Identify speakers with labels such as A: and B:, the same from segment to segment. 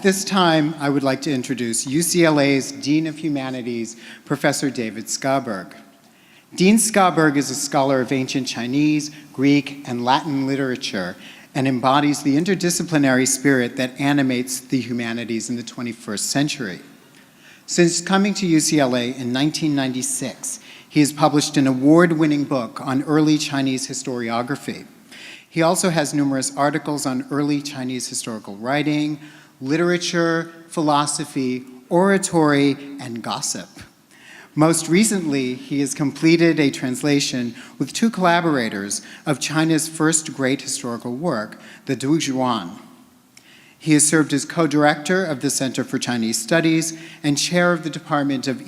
A: this time, I would like to introduce UCLA's Dean of Humanities, Professor David Schaberg. Dean Schaberg is a scholar of ancient Chinese, Greek, and Latin literature and embodies the interdisciplinary spirit that animates the humanities in the 21st century. Since coming to UCLA in 1996, he has published an award-winning book on early Chinese historiography. He also has numerous articles on early Chinese historical writing, literature, philosophy, oratory, and gossip. Most recently, he has completed a translation with two collaborators of China's first great historical work, the Duzhuan. He has served as co-director of the Center for Chinese Studies and chair of the Department of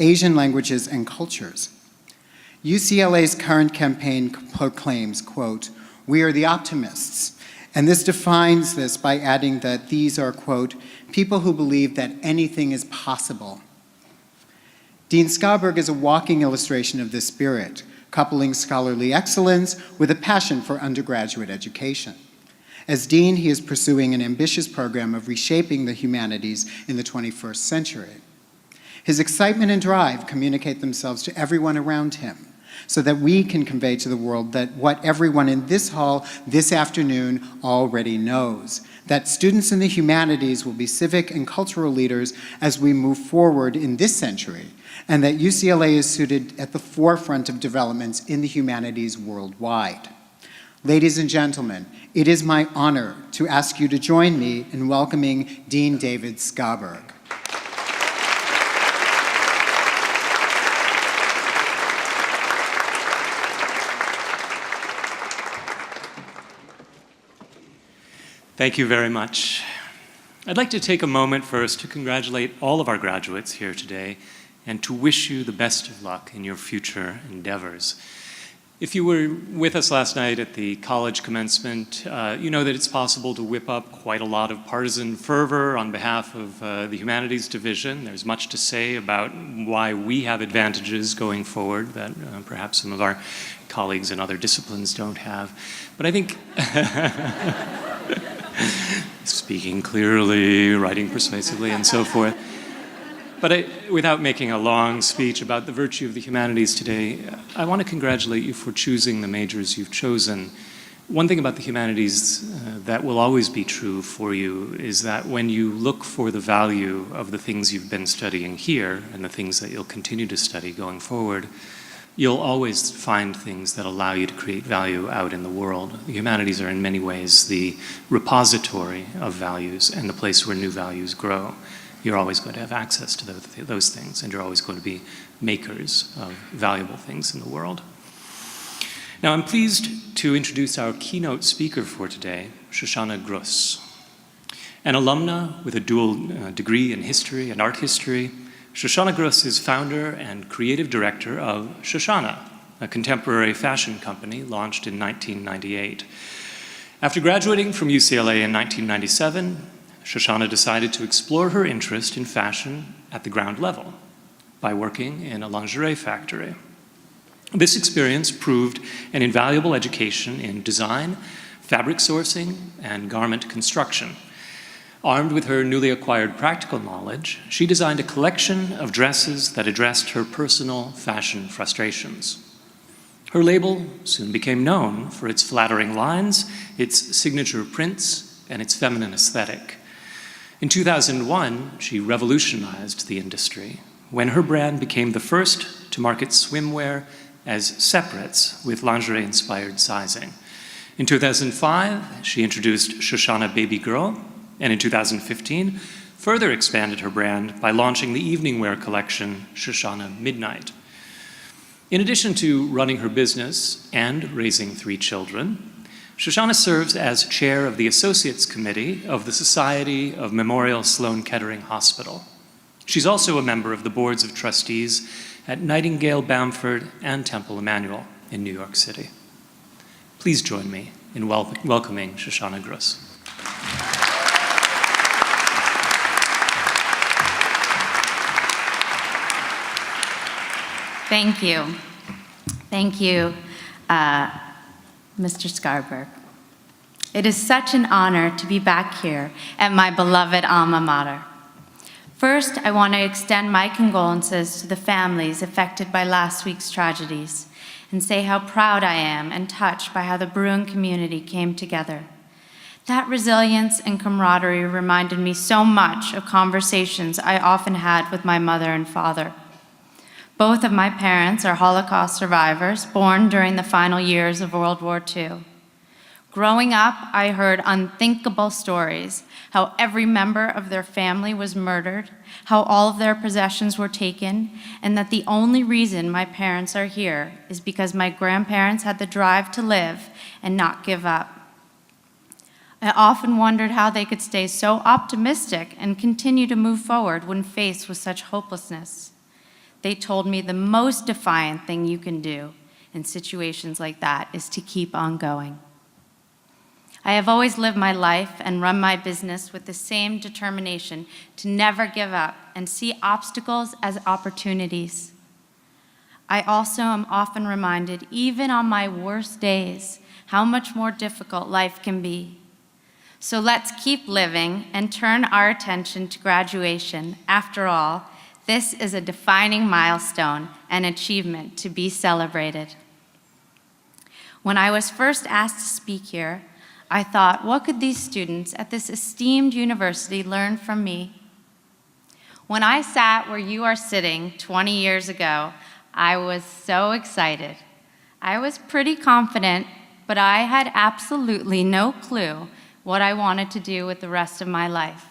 A: Asian Languages and Cultures. UCLA's current campaign proclaims, quote, "We are the optimists," and this defines this by adding that these are, quote, "people who believe that anything is possible." Dean Schaberg is a walking illustration of this spirit, coupling scholarly excellence with a passion for undergraduate education. As dean, he is pursuing an ambitious program of reshaping the humanities in the 21st century. His excitement and drive communicate themselves to everyone around him, so that we can convey to the world that what everyone in this hall this afternoon already knows, that students in the humanities will be civic and cultural leaders as we move forward in this century, and that UCLA is suited at the forefront of developments in the humanities worldwide. Ladies and gentlemen, it is my honor to ask you to join me in welcoming Dean David Schaberg.
B: Thank you very much. I'd like to take a moment first to congratulate all of our graduates here today and to wish you the best of luck in your future endeavors. If you were with us last night at the college commencement, you know that it's possible to whip up quite a lot of partisan fervor on behalf of the Humanities Division. There's much to say about why we have advantages going forward that perhaps some of our colleagues in other disciplines don't have. But I think speaking clearly, writing persuasively, and so forth. But without making a long speech about the virtue of the humanities today, I want to congratulate you for choosing the majors you've chosen. One thing about the humanities that will always be true for you is that when you look for the value of the things you've been studying here and the things that you'll continue to study going forward, you'll always find things that allow you to create value out in the world. The humanities are in many ways the repository of values and the place where new values grow. You're always going to have access to those things, and you're always going to be makers of valuable things in the world. Now, I'm pleased to introduce our keynote speaker for today, Shoshanna Gruss. An alumna with a dual degree in history and art history, Shoshanna Gruss is founder and creative director of Shoshanna, a contemporary fashion company launched in 1998. After graduating from UCLA in 1997, Shoshanna decided to explore her interest in fashion at the ground level by working in a lingerie factory. This experience proved an invaluable education in design, fabric sourcing, and garment construction. Armed with her newly acquired practical knowledge, she designed a collection of dresses that addressed her personal fashion frustrations. Her label soon became known for its flattering lines, its signature prints, and its feminine aesthetic. In 2001, she revolutionized the industry when her brand became the first to market swimwear as separates with lingerie-inspired sizing. In 2005, she introduced Shoshanna Baby Girl, and in 2015, further expanded her brand by launching the evening wear collection, Shoshanna Midnight. In addition to running her business and raising 3 children, Shoshanna serves as chair of the Associates Committee of the Society of Memorial Sloan Kettering Hospital. She's also a member of the boards of trustees at Nightingale Bamford and Temple Emmanuel in New York City. Please join me in welcoming Shoshanna Gruss.
C: Thank you. Thank you, Mr. Schaberg. It is such an honor to be back here at my beloved alma mater. First, I want to extend my condolences to the families affected by last week's tragedies and say how proud I am and touched by how the Bruin community came together. That resilience and camaraderie reminded me so much of conversations I often had with my mother and father. Both of my parents are Holocaust survivors born during the final years of World War II. Growing up, I heard unthinkable stories, how every member of their family was murdered, how all of their possessions were taken, and that the only reason my parents are here is because my grandparents had the drive to live and not give up. I often wondered how they could stay so optimistic and continue to move forward when faced with such hopelessness. They told me the most defiant thing you can do in situations like that is to keep on going. I have always lived my life and run my business with the same determination to never give up and see obstacles as opportunities. I also am often reminded, even on my worst days, how much more difficult life can be. So let's keep living and turn our attention to graduation. After all, this is a defining milestone and achievement to be celebrated. When I was first asked to speak here, I thought, what could these students at this esteemed university learn from me? When I sat where you are sitting 20 years ago, I was so excited. I was pretty confident, but I had absolutely no clue what I wanted to do with the rest of my life.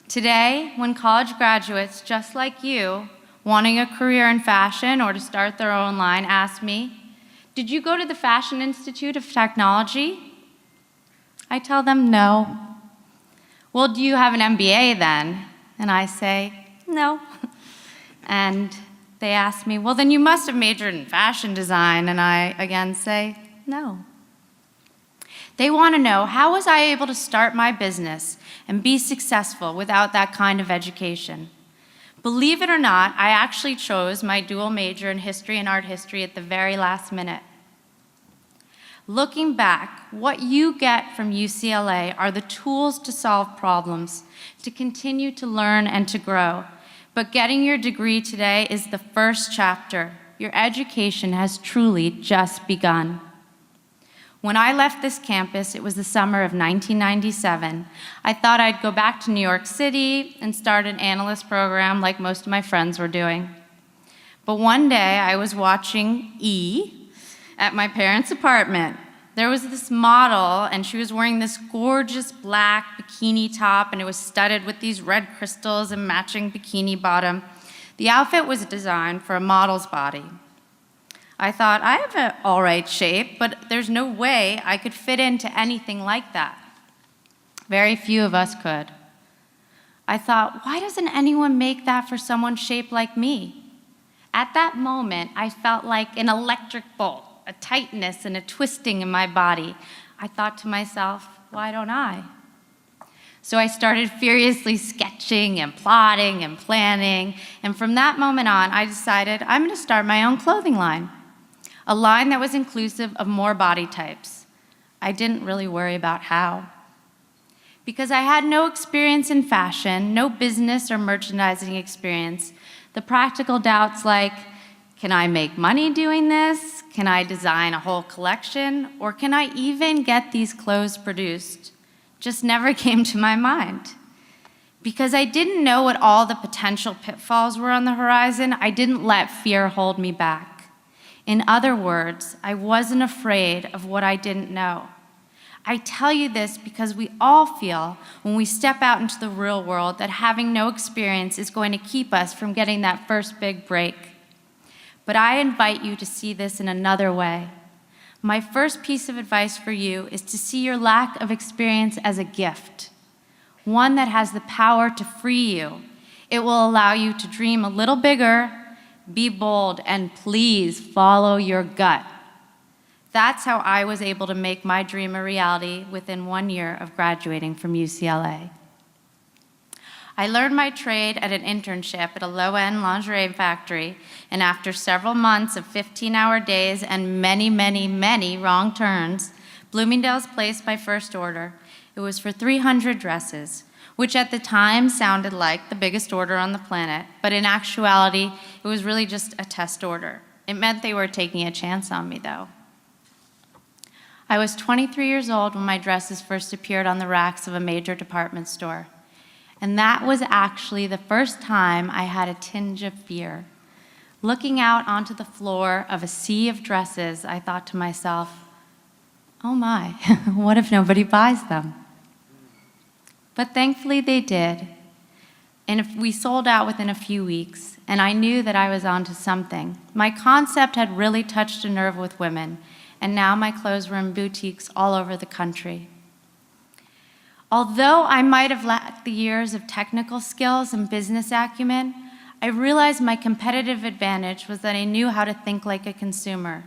C: Today, when college graduates just like you, wanting a career in fashion or to start their own line, ask me, "Did you go to the Fashion Institute of Technology?" I tell them no. "Well, do you have an MBA then?" And I say, "No." And they ask me, "Well, then you must have majored in fashion design." And I again say, "No." They want to know, how was I able to start my business and be successful without that kind of education? Believe it or not, I actually chose my dual major in history and art history at the very last minute. Looking back, what you get from UCLA are the tools to solve problems, to continue to learn and to grow. But getting your degree today is the first chapter. Your education has truly just begun. When I left this campus, it was the summer of 1997. I thought I'd go back to New York City and start an analyst program like most of my friends were doing. But one day, I was watching E! At my parents' apartment. There was this model, and she was wearing this gorgeous black bikini top, and it was studded with these red crystals and matching bikini bottom. The outfit was designed for a model's body. I thought, I have an all right shape, but there's no way I could fit into anything like that. Very few of us could. I thought, why doesn't anyone make that for someone shaped like me? At that moment, I felt like an electric bolt, a tightness and a twisting in my body. I thought to myself, why don't I? So I started furiously sketching and plotting and planning, and from that moment on, I decided I'm going to start my own clothing line. A line that was inclusive of more body types. I didn't really worry about how. Because I had no experience in fashion, no business or merchandising experience, the practical doubts like, can I make money doing this? Can I design a whole collection? Or can I even get these clothes produced? Just never came to my mind. Because I didn't know what all the potential pitfalls were on the horizon, I didn't let fear hold me back. In other words, I wasn't afraid of what I didn't know. I tell you this because we all feel when we step out into the real world that having no experience is going to keep us from getting that first big break. But I invite you to see this in another way. My first piece of advice for you is to see your lack of experience as a gift, one that has the power to free you. It will allow you to dream a little bigger, be bold, and please follow your gut. That's how I was able to make my dream a reality within 1 year of graduating from UCLA. I learned my trade at an internship at a low-end lingerie factory, and after several months of 15-hour days and many, many, many wrong turns, Bloomingdale's placed my first order. It was for 300 dresses, which at the time sounded like the biggest order on the planet, but in actuality, it was really just a test order. It meant they were taking a chance on me, though. I was 23 years old when my dresses first appeared on the racks of a major department store. And that was actually the first time I had a tinge of fear. Looking out onto the floor of a sea of dresses, I thought to myself, oh my, what if nobody buys them? But thankfully they did. And if we sold out within a few weeks, and I knew that I was onto something. My concept had really touched a nerve with women, and now my clothes were in boutiques all over the country. Although I might have lacked the years of technical skills and business acumen, I realized my competitive advantage was that I knew how to think like a consumer.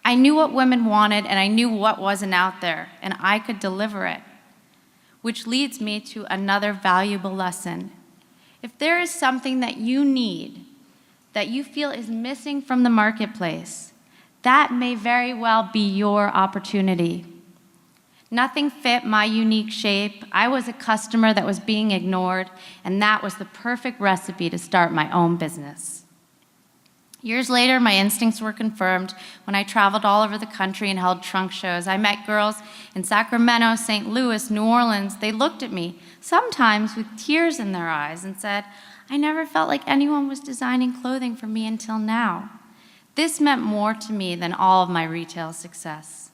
C: I knew what women wanted, and I knew what wasn't out there, and I could deliver it. Which leads me to another valuable lesson. If there is something that you need, that you feel is missing from the marketplace, that may very well be your opportunity. Nothing fit my unique shape. I was a customer that was being ignored, and that was the perfect recipe to start my own business. Years later, my instincts were confirmed when I traveled all over the country and held trunk shows. I met girls in Sacramento, St. Louis, New Orleans. They looked at me, sometimes with tears in their eyes, and said, I never felt like anyone was designing clothing for me until now. This meant more to me than all of my retail success.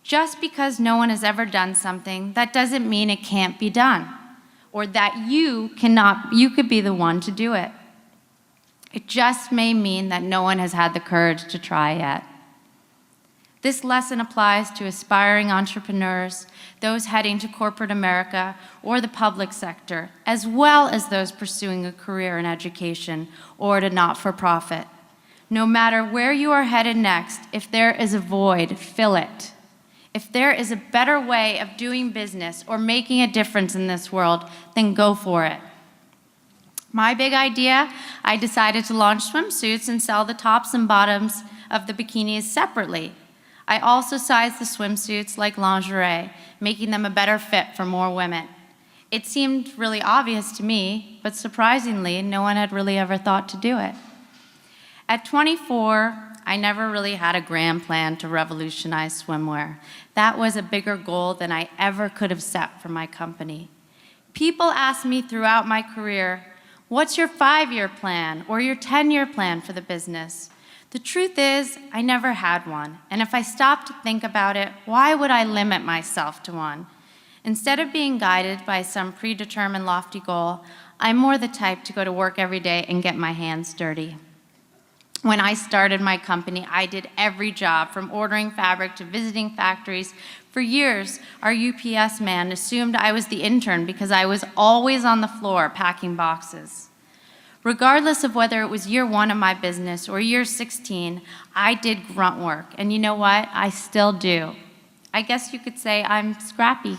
C: Just because no one has ever done something, that doesn't mean it can't be done, or that you could be the one to do it. It just may mean that no one has had the courage to try yet. This lesson applies to aspiring entrepreneurs, those heading to corporate America or the public sector, as well as those pursuing a career in education or at a not-for-profit. No matter where you are headed next, if there is a void, fill it. If there is a better way of doing business or making a difference in this world, then go for it. My big idea, I decided to launch swimsuits and sell the tops and bottoms of the bikinis separately. I also sized the swimsuits like lingerie, making them a better fit for more women. It seemed really obvious to me, but surprisingly, no one had really ever thought to do it. At 24, I never really had a grand plan to revolutionize swimwear. That was a bigger goal than I ever could have set for my company. People asked me throughout my career, what's your 5-year plan or your 10-year plan for the business? The truth is, I never had one, and if I stopped to think about it, why would I limit myself to one? Instead of being guided by some predetermined lofty goal, I'm more the type to go to work every day and get my hands dirty. When I started my company, I did every job, from ordering fabric to visiting factories. For years, our UPS man assumed I was the intern because I was always on the floor packing boxes. Regardless of whether it was year 1 of my business or year 16, I did grunt work. And you know what? I still do. I guess you could say I'm scrappy.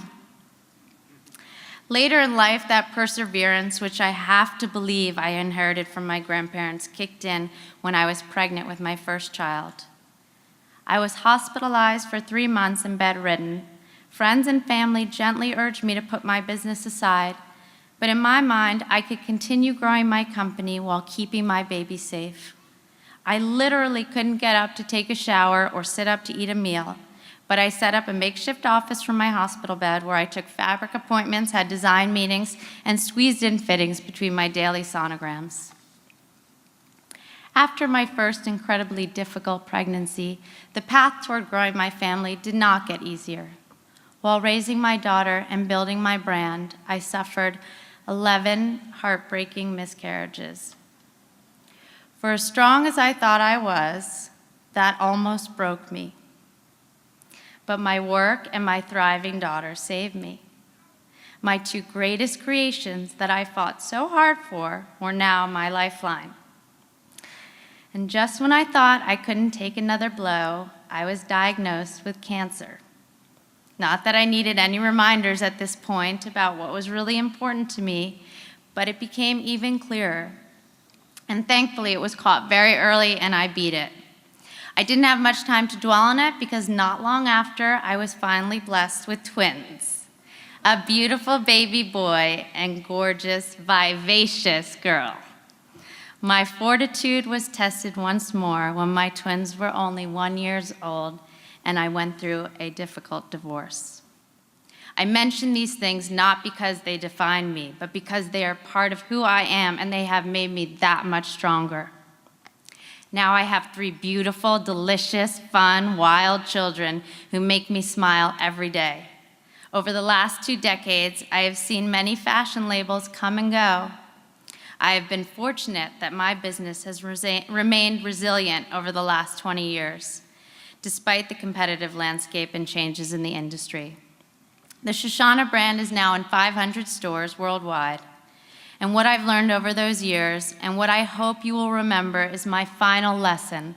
C: Later in life, that perseverance, which I have to believe I inherited from my grandparents, kicked in when I was pregnant with my first child. I was hospitalized for 3 months and bedridden. Friends and family gently urged me to put my business aside, but in my mind, I could continue growing my company while keeping my baby safe. I literally couldn't get up to take a shower or sit up to eat a meal, but I set up a makeshift office from my hospital bed where I took fabric appointments, had design meetings, and squeezed in fittings between my daily sonograms. After my first incredibly difficult pregnancy, the path toward growing my family did not get easier. While raising my daughter and building my brand, I suffered 11 heartbreaking miscarriages. For as strong as I thought I was, that almost broke me. But my work and my thriving daughter saved me. My 2 greatest creations that I fought so hard for were now my lifeline. And just when I thought I couldn't take another blow, I was diagnosed with cancer. Not that I needed any reminders at this point about what was really important to me, but it became even clearer. And thankfully, it was caught very early and I beat it. I didn't have much time to dwell on it because not long after, I was finally blessed with twins. A beautiful baby boy and gorgeous, vivacious girl. My fortitude was tested once more when my twins were only 1 year old and I went through a difficult divorce. I mention these things not because they define me, but because they are part of who I am and they have made me that much stronger. Now I have 3 beautiful, delicious, fun, wild children who make me smile every day. Over the last 2 decades, I have seen many fashion labels come and go. I have been fortunate that my business has remained resilient over the last 20 years, despite the competitive landscape and changes in the industry. The Shoshanna brand is now in 500 stores worldwide. And what I've learned over those years, and what I hope you will remember, is my final lesson.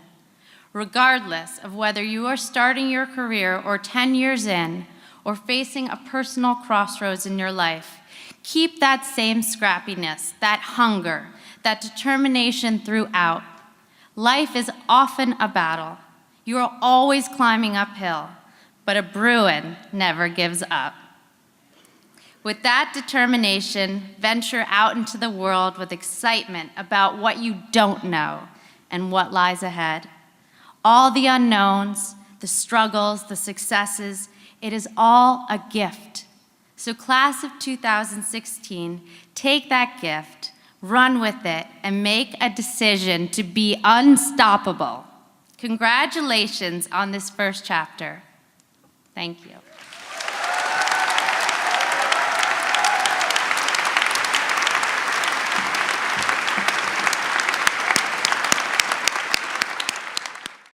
C: Regardless of whether you are starting your career or 10 years in, or facing a personal crossroads in your life, keep that same scrappiness, that hunger, that determination throughout. Life is often a battle. You are always climbing uphill, but a Bruin never gives up. With that determination, venture out into the world with excitement about what you don't know and what lies ahead. All the unknowns, the struggles, the successes, it is all a gift. So class of 2016, take that gift, run with it, and make a decision to be unstoppable. Congratulations on this first chapter. Thank you.